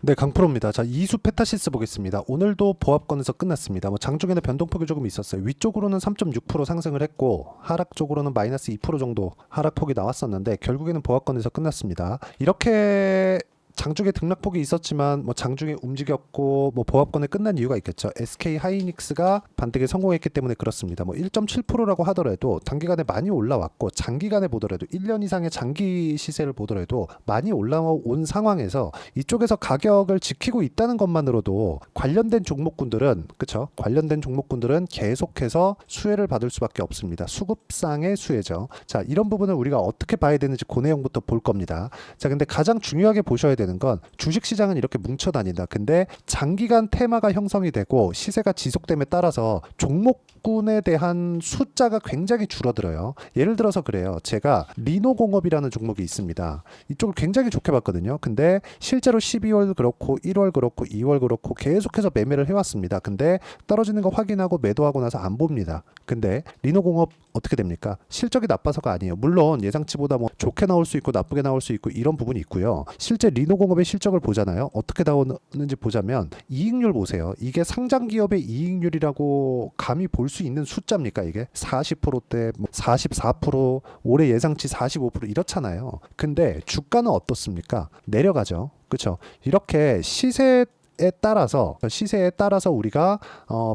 네, 강프로입니다. 자, 이수 페타시스 보겠습니다. 오늘도 보합권에서 끝났습니다. 장중에는 변동폭이 조금 있었어요. 위쪽으로는 3.6% 상승을 했고 하락 쪽으로는 마이너스 2% 정도 하락폭이 나왔었는데 결국에는 보합권에서 끝났습니다. 이렇게 장중에 등락폭이 있었지만 장중에 움직였고 보합권에 끝난 이유가 있겠죠. SK 하이닉스가 반등에 성공했기 때문에 그렇습니다. 1.7%라고 하더라도 단기간에 많이 올라왔고 장기간에 보더라도 1년 이상의 장기 시세를 보더라도 많이 올라온 상황에서 이쪽에서 가격을 지키고 있다는 것만으로도 관련된 종목군들은 그쵸? 관련된 종목군들은 계속해서 수혜를 받을 수밖에 없습니다. 수급상의 수혜죠. 자, 이런 부분을 우리가 어떻게 봐야 되는지 그 내용부터 볼 겁니다. 자, 근데 가장 중요하게 보셔야 되는 건 주식시장은 이렇게 뭉쳐 다닌다. 근데 장기간 테마가 형성이 되고 시세가 지속됨에 따라서 종목군에 대한 숫자가 굉장히 줄어들어요. 예를 들어서 그래요. 제가 리노공업이라는 종목이 있습니다. 이쪽을 굉장히 좋게 봤거든요. 근데 실제로 12월 그렇고 1월 그렇고 2월 그렇고 계속해서 매매를 해왔습니다. 근데 떨어지는 거 확인하고 매도하고 나서 안 봅니다. 근데 리노공업 어떻게 됩니까? 실적이 나빠서가 아니에요. 물론 예상치보다 좋게 나올 수 있고 나쁘게 나올 수 있고 이런 부분이 있고요. 실제 리노공업의 실적을 보잖아요. 어떻게 나오는지 보자면 이익률 보세요. 이게 상장 기업의 이익률이라고 감히 볼 수 있는 숫자입니까? 이게 40%대 44% 올해 예상치 45% 이렇잖아요. 근데 주가는 어떻습니까? 내려가죠. 그렇죠? 이렇게 시세에 따라서 우리가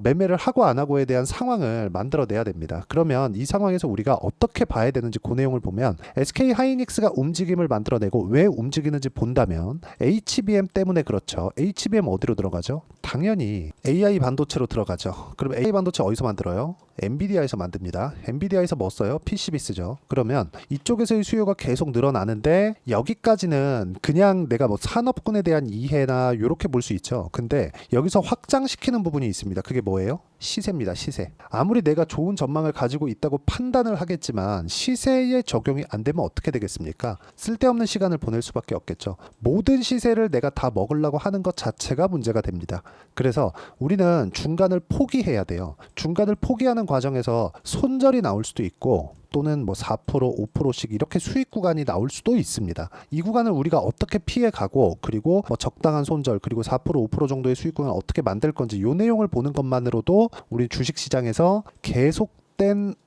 매매를 하고 안 하고에 대한 상황을 만들어내야 됩니다. 그러면 이 상황에서 우리가 어떻게 봐야 되는지 그 내용을 보면 SK 하이닉스가 움직임을 만들어내고 왜 움직이는지 본다면 HBM 때문에 그렇죠. HBM 어디로 들어가죠? 당연히 AI 반도체로 들어가죠. 그럼 AI 반도체 어디서 만들어요? 엔비디아에서 만듭니다. 엔비디아에서 뭐 써요? PCB 쓰죠. 그러면 이쪽에서의 수요가 계속 늘어나는데 여기까지는 그냥 내가 산업군에 대한 이해나 이렇게 볼 수 있죠. 근데 여기서 확장시키는 부분이 있습니다. 그게 뭐예요? 시세입니다. 시세. 아무리 내가 좋은 전망을 가지고 있다고 판단을 하겠지만 시세에 적용이 안 되면 어떻게 되겠습니까? 쓸데없는 시간을 보낼 수밖에 없겠죠. 모든 시세를 내가 다 먹으려고 하는 것 자체가 문제가 됩니다. 그래서 우리는 중간을 포기해야 돼요. 중간을 포기하는 과정에서 손절이 나올 수도 있고 또는 4%, 5%씩 이렇게 수익 구간이 나올 수도 있습니다. 이 구간을 우리가 어떻게 피해가고 그리고 적당한 손절 그리고 4%, 5% 정도의 수익 구간을 어떻게 만들 건지 이 내용을 보는 것만으로도 우리 주식시장에서 계속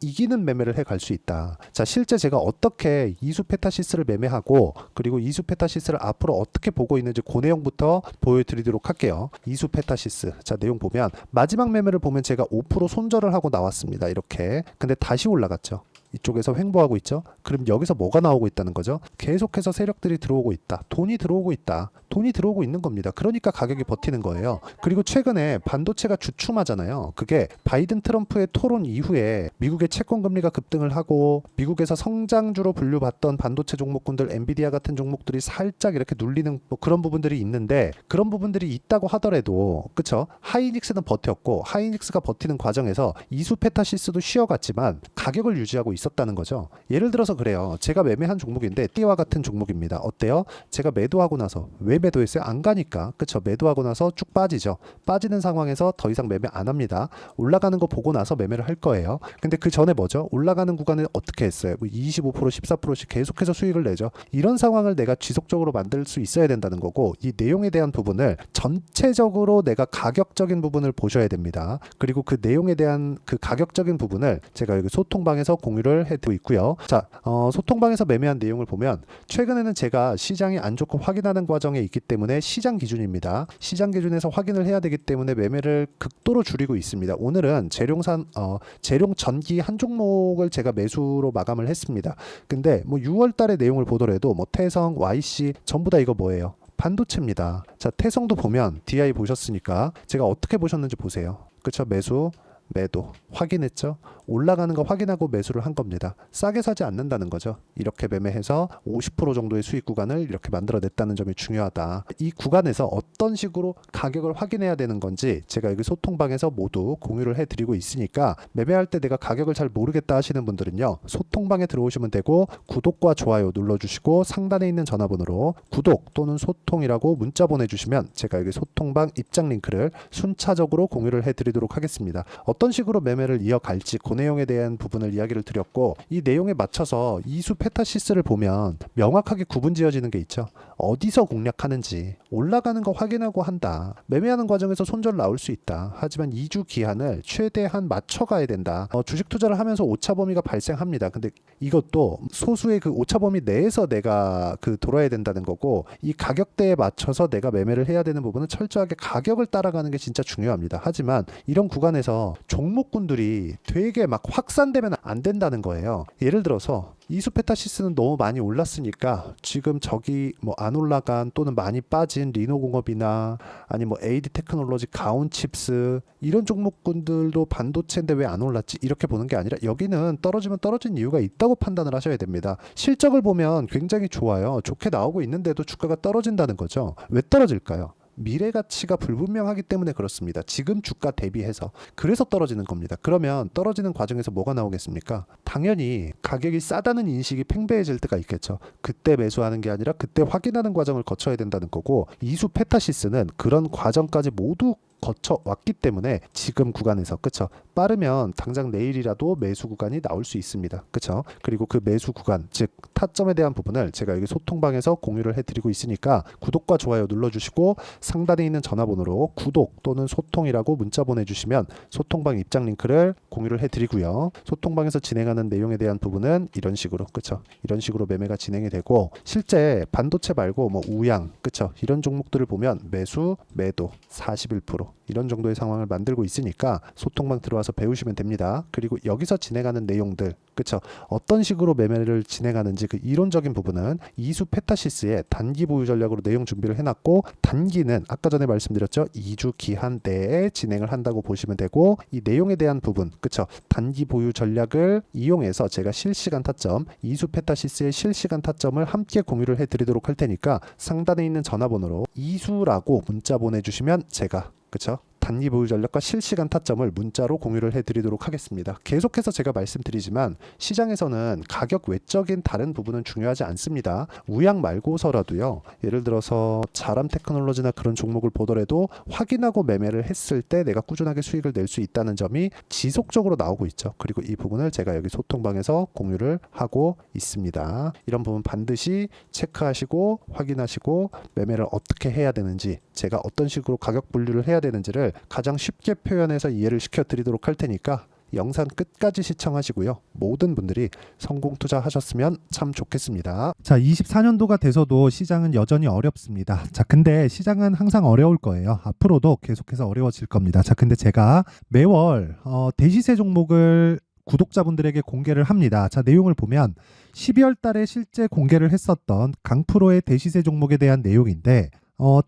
이기는 매매를 해갈 수 있다. 자, 실제 제가 어떻게 이수 페타시스를 매매하고 그리고 이수 페타시스를 앞으로 어떻게 보고 있는지 그 내용부터 보여드리도록 할게요. 이수 페타시스. 자, 내용 보면 마지막 매매를 보면 제가 5% 손절을 하고 나왔습니다. 이렇게. 근데 다시 올라갔죠. 이쪽에서 횡보하고 있죠. 그럼 여기서 뭐가 나오고 있다는 거죠? 계속해서 세력들이 들어오고 있다. 돈이 들어오고 있다. 돈이 들어오고 있는 겁니다. 그러니까 가격이 버티는 거예요. 그리고 최근에 반도체가 주춤하잖아요. 그게 바이든 트럼프의 토론 이후에 미국의 채권 금리가 급등을 하고 미국에서 성장주로 분류받던 반도체 종목군들 엔비디아 같은 종목들이 살짝 이렇게 눌리는 그런 부분들이 있는데 그런 부분들이 있다고 하더라도 그쵸? 하이닉스는 버텼고 하이닉스가 버티는 과정에서 이수 페타시스도 쉬어갔지만 가격을 유지하고 있었다는 거죠. 예를 들어서 그래요. 제가 매매한 종목인데 띠와 같은 종목입니다. 어때요? 제가 매도하고 나서 왜 매도했어요? 안 가니까. 그쵸? 매도하고 나서 쭉 빠지죠. 빠지는 상황에서 더 이상 매매 안 합니다. 올라가는 거 보고 나서 매매를 할 거예요. 근데 그 전에 뭐죠? 올라가는 구간에 어떻게 했어요? 25%, 14%씩 계속해서 수익을 내죠. 이런 상황을 내가 지속적으로 만들 수 있어야 된다는 거고 이 내용에 대한 부분을 전체적으로 내가 가격적인 부분을 보셔야 됩니다. 그리고 그 내용에 대한 그 가격적인 부분을 제가 여기 소통방에서 공유를 해두고 있고요. 자, 소통방에서 매매한 내용을 보면 최근에는 제가 시장이 안 좋고 확인하는 과정에 있기 때문에 시장 기준입니다. 시장 기준에서 확인을 해야 되기 때문에 매매를 극도로 줄이고 있습니다. 오늘은 재룡 전기 한 종목을 제가 매수로 마감을 했습니다. 근데 6월 달의 내용을 보더라도 태성, YC 전부 다 이거 뭐예요? 반도체입니다. 자, 태성도 보면 DI 보셨으니까 제가 어떻게 보셨는지 보세요. 그쵸? 매수, 매도 확인했죠. 올라가는 거 확인하고 매수를 한 겁니다. 싸게 사지 않는다는 거죠. 이렇게 매매해서 50% 정도의 수익 구간을 이렇게 만들어냈다는 점이 중요하다. 이 구간에서 어떤 식으로 가격을 확인해야 되는 건지 제가 여기 소통방에서 모두 공유를 해드리고 있으니까 매매할 때 내가 가격을 잘 모르겠다 하시는 분들은요. 소통방에 들어오시면 되고 구독과 좋아요 눌러주시고 상단에 있는 전화번호로 구독 또는 소통이라고 문자 보내주시면 제가 여기 소통방 입장 링크를 순차적으로 공유를 해드리도록 하겠습니다. 어떤 식으로 매매를 이어갈지 그 내용에 대한 부분을 이야기를 드렸고 이 내용에 맞춰서 이수 페타시스를 보면 명확하게 구분 지어지는 게 있죠. 어디서 공략하는지 올라가는 거 확인하고 한다. 매매하는 과정에서 손절 나올 수 있다. 하지만 2주 기한을 최대한 맞춰가야 된다. 주식 투자를 하면서 오차 범위가 발생합니다. 근데 이것도 소수의 그 오차 범위 내에서 내가 돌아야 된다는 거고, 이 가격대에 맞춰서 내가 매매를 해야 되는 부분은 철저하게 가격을 따라가는 게 진짜 중요합니다. 하지만 이런 구간에서 종목군들이 되게 막 확산되면 안 된다는 거예요. 예를 들어서 이수페타시스는 너무 많이 올랐으니까 지금 저기 뭐 안 올라간 또는 많이 빠진 리노공업이나 아니 뭐 AD 테크놀로지, 가온칩스 이런 종목군들도 반도체인데 왜 안 올랐지? 이렇게 보는 게 아니라 여기는 떨어지면 떨어진 이유가 있다고 판단을 하셔야 됩니다. 실적을 보면 굉장히 좋아요. 좋게 나오고 있는데도 주가가 떨어진다는 거죠. 왜 떨어질까요? 미래 가치가 불분명하기 때문에 그렇습니다. 지금 주가 대비해서. 그래서 떨어지는 겁니다. 그러면 떨어지는 과정에서 뭐가 나오겠습니까? 당연히 가격이 싸다는 인식이 팽배해질 때가 있겠죠. 그때 매수하는 게 아니라 그때 확인하는 과정을 거쳐야 된다는 거고, 이수 페타시스는 그런 과정까지 모두 거쳐 왔기 때문에 지금 구간에서, 그쵸, 빠르면 당장 내일이라도 매수 구간이 나올 수 있습니다. 그쵸? 그리고 그 매수 구간, 즉 타점에 대한 부분을 제가 여기 소통방에서 공유를 해드리고 있으니까 구독과 좋아요 눌러주시고 상단에 있는 전화번호로 구독 또는 소통이라고 문자 보내주시면 소통방 입장 링크를 공유를 해드리고요. 소통방에서 진행하는 내용에 대한 부분은 이런 식으로, 그쵸, 이런 식으로 매매가 진행이 되고, 실제 반도체 말고 뭐 우양, 그쵸, 이런 종목들을 보면 매수 매도 41% 이런 정도의 상황을 만들고 있으니까 소통방 들어와서 배우시면 됩니다. 그리고 여기서 진행하는 내용들, 그쵸, 어떤 식으로 매매를 진행하는지 그 이론적인 부분은 이수 페타시스의 단기 보유 전략으로 내용 준비를 해놨고, 단기는 아까 전에 말씀드렸죠, 2주 기한 내에 진행을 한다고 보시면 되고, 이 내용에 대한 부분, 그쵸, 단기 보유 전략을 이용해서 제가 실시간 타점, 이수 페타시스의 실시간 타점을 함께 공유를 해드리도록 할 테니까 상단에 있는 전화번호로 이수라고 문자 보내주시면 제가, 그쵸, 단기 보유 전략과 실시간 타점을 문자로 공유를 해드리도록 하겠습니다. 계속해서 제가 말씀드리지만 시장에서는 가격 외적인 다른 부분은 중요하지 않습니다. 우양 말고서라도요, 예를 들어서 자람 테크놀로지나 그런 종목을 보더라도 확인하고 매매를 했을 때 내가 꾸준하게 수익을 낼 수 있다는 점이 지속적으로 나오고 있죠. 그리고 이 부분을 제가 여기 소통방에서 공유를 하고 있습니다. 이런 부분 반드시 체크하시고 확인하시고 매매를 어떻게 해야 되는지, 제가 어떤 식으로 가격 분류를 해야 되는지를 가장 쉽게 표현해서 이해를 시켜드리도록 할 테니까 영상 끝까지 시청하시고요. 모든 분들이 성공 투자하셨으면 참 좋겠습니다. 자, 24년도가 돼서도 시장은 여전히 어렵습니다. 자, 근데 시장은 항상 어려울 거예요. 앞으로도 계속해서 어려워질 겁니다. 자, 근데 제가 매월 대시세 종목을 구독자분들에게 공개를 합니다. 자, 내용을 보면 12월 달에 실제 공개를 했었던 강프로의 대시세 종목에 대한 내용인데,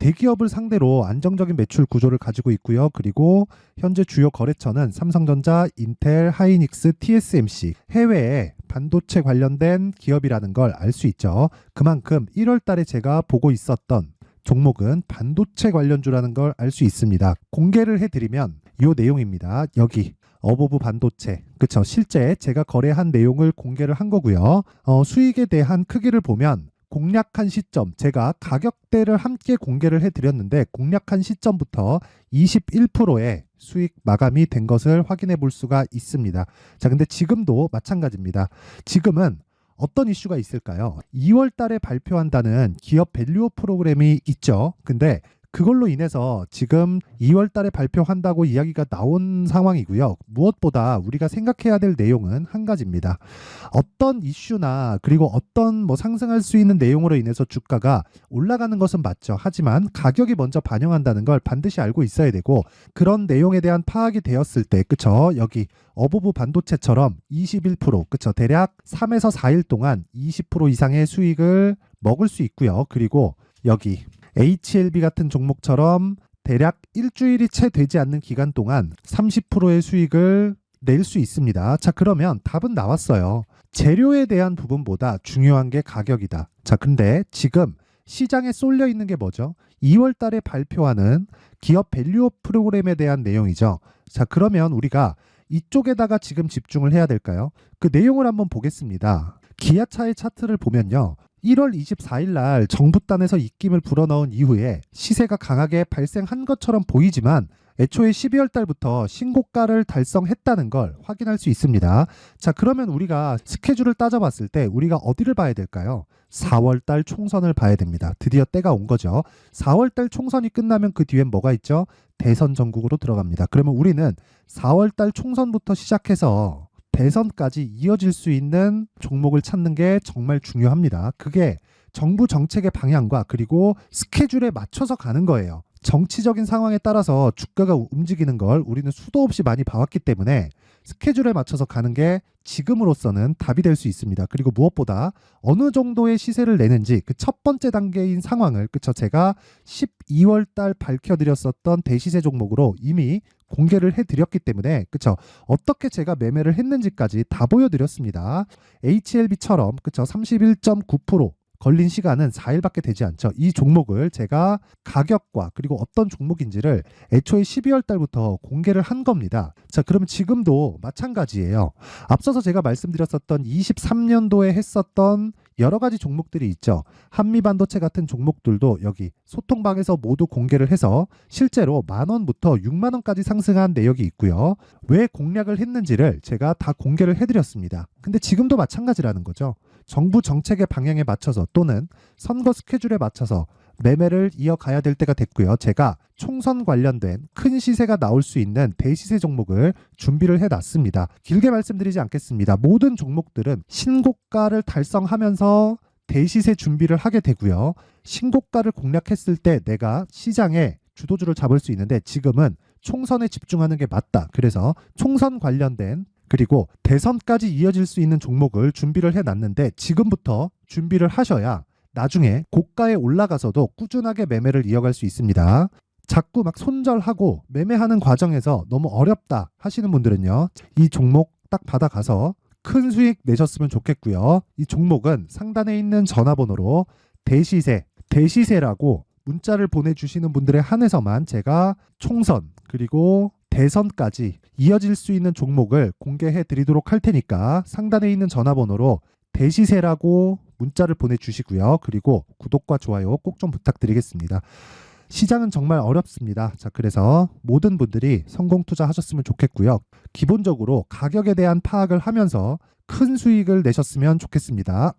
대기업을 상대로 안정적인 매출 구조를 가지고 있고요. 그리고 현재 주요 거래처는 삼성전자, 인텔, 하이닉스, TSMC, 해외에 반도체 관련된 기업이라는 걸 알 수 있죠. 그만큼 1월 달에 제가 보고 있었던 종목은 반도체 관련주라는 걸 알 수 있습니다. 공개를 해드리면 이 내용입니다. 여기 어보브 반도체, 그쵸, 실제 제가 거래한 내용을 공개를 한 거고요. 수익에 대한 크기를 보면 공략한 시점, 제가 가격대를 함께 공개를 해드렸는데 공략한 시점부터 21%의 수익 마감이 된 것을 확인해 볼 수가 있습니다. 자, 근데 지금도 마찬가지입니다. 지금은 어떤 이슈가 있을까요? 2월 달에 발표한다는 기업 밸류업 프로그램이 있죠. 근데 그걸로 인해서 지금 2월 달에 발표한다고 이야기가 나온 상황이고요. 무엇보다 우리가 생각해야 될 내용은 한 가지입니다. 어떤 이슈나 그리고 어떤 뭐 상승할 수 있는 내용으로 인해서 주가가 올라가는 것은 맞죠. 하지만 가격이 먼저 반영한다는 걸 반드시 알고 있어야 되고, 그런 내용에 대한 파악이 되었을 때, 그쵸, 여기 어보브 반도체처럼 21%, 그쵸, 대략 3에서 4일 동안 20% 이상의 수익을 먹을 수 있고요. 그리고 여기 HLB 같은 종목처럼 대략 일주일이 채 되지 않는 기간 동안 30%의 수익을 낼 수 있습니다. 자, 그러면 답은 나왔어요. 재료에 대한 부분보다 중요한 게 가격이다. 자, 근데 지금 시장에 쏠려 있는 게 뭐죠? 2월 달에 발표하는 기업 밸류업 프로그램에 대한 내용이죠. 자, 그러면 우리가 이쪽에다가 지금 집중을 해야 될까요? 그 내용을 한번 보겠습니다. 기아차의 차트를 보면요, 1월 24일 날 정부단에서 입김을 불어넣은 이후에 시세가 강하게 발생한 것처럼 보이지만 애초에 12월 달부터 신고가를 달성했다는 걸 확인할 수 있습니다. 자, 그러면 우리가 스케줄을 따져봤을 때 우리가 어디를 봐야 될까요? 4월 달 총선을 봐야 됩니다. 드디어 때가 온 거죠. 4월 달 총선이 끝나면 그 뒤엔 뭐가 있죠? 대선 전국으로 들어갑니다. 그러면 우리는 4월 달 총선부터 시작해서 대선까지 이어질 수 있는 종목을 찾는 게 정말 중요합니다. 그게 정부 정책의 방향과 그리고 스케줄에 맞춰서 가는 거예요. 정치적인 상황에 따라서 주가가 움직이는 걸 우리는 수도 없이 많이 봐왔기 때문에 스케줄에 맞춰서 가는 게 지금으로서는 답이 될 수 있습니다. 그리고 무엇보다 어느 정도의 시세를 내는지 그 첫 번째 단계인 상황을 그쵸 제가 12월 달 밝혀드렸었던 대시세 종목으로 이미 공개를 해드렸기 때문에 그쵸 어떻게 제가 매매를 했는지까지 다 보여드렸습니다. HLB처럼 그쵸 31.9% 걸린 시간은 4일밖에 되지 않죠. 이 종목을 제가 가격과 그리고 어떤 종목인지를 애초에 12월 달부터 공개를 한 겁니다. 자, 그러면 지금도 마찬가지예요. 앞서서 제가 말씀드렸었던 23년도에 했었던 여러 가지 종목들이 있죠. 한미반도체 같은 종목들도 여기 소통방에서 모두 공개를 해서 실제로 10,000원부터 60,000원까지 상승한 내역이 있고요. 왜 공략을 했는지를 제가 다 공개를 해드렸습니다. 근데 지금도 마찬가지라는 거죠. 정부 정책의 방향에 맞춰서 또는 선거 스케줄에 맞춰서 매매를 이어가야 될 때가 됐고요. 제가 총선 관련된 큰 시세가 나올 수 있는 대시세 종목을 준비를 해놨습니다. 길게 말씀드리지 않겠습니다. 모든 종목들은 신고가를 달성하면서 대시세 준비를 하게 되고요. 신고가를 공략했을 때 내가 시장에 주도주를 잡을 수 있는데 지금은 총선에 집중하는 게 맞다. 그래서 총선 관련된 그리고 대선까지 이어질 수 있는 종목을 준비를 해놨는데 지금부터 준비를 하셔야 나중에 고가에 올라가서도 꾸준하게 매매를 이어갈 수 있습니다. 자꾸 막 손절하고 매매하는 과정에서 너무 어렵다 하시는 분들은요. 이 종목 딱 받아가서 큰 수익 내셨으면 좋겠고요. 이 종목은 상단에 있는 전화번호로 대시세라고 문자를 보내주시는 분들에 한해서만 제가 총선 그리고 대선까지 이어질 수 있는 종목을 공개해 드리도록 할 테니까 상단에 있는 전화번호로 대시세라고 문자를 보내주시고요. 그리고 구독과 좋아요 꼭 좀 부탁드리겠습니다. 시장은 정말 어렵습니다. 자, 그래서 모든 분들이 성공 투자하셨으면 좋겠고요. 기본적으로 가격에 대한 파악을 하면서 큰 수익을 내셨으면 좋겠습니다.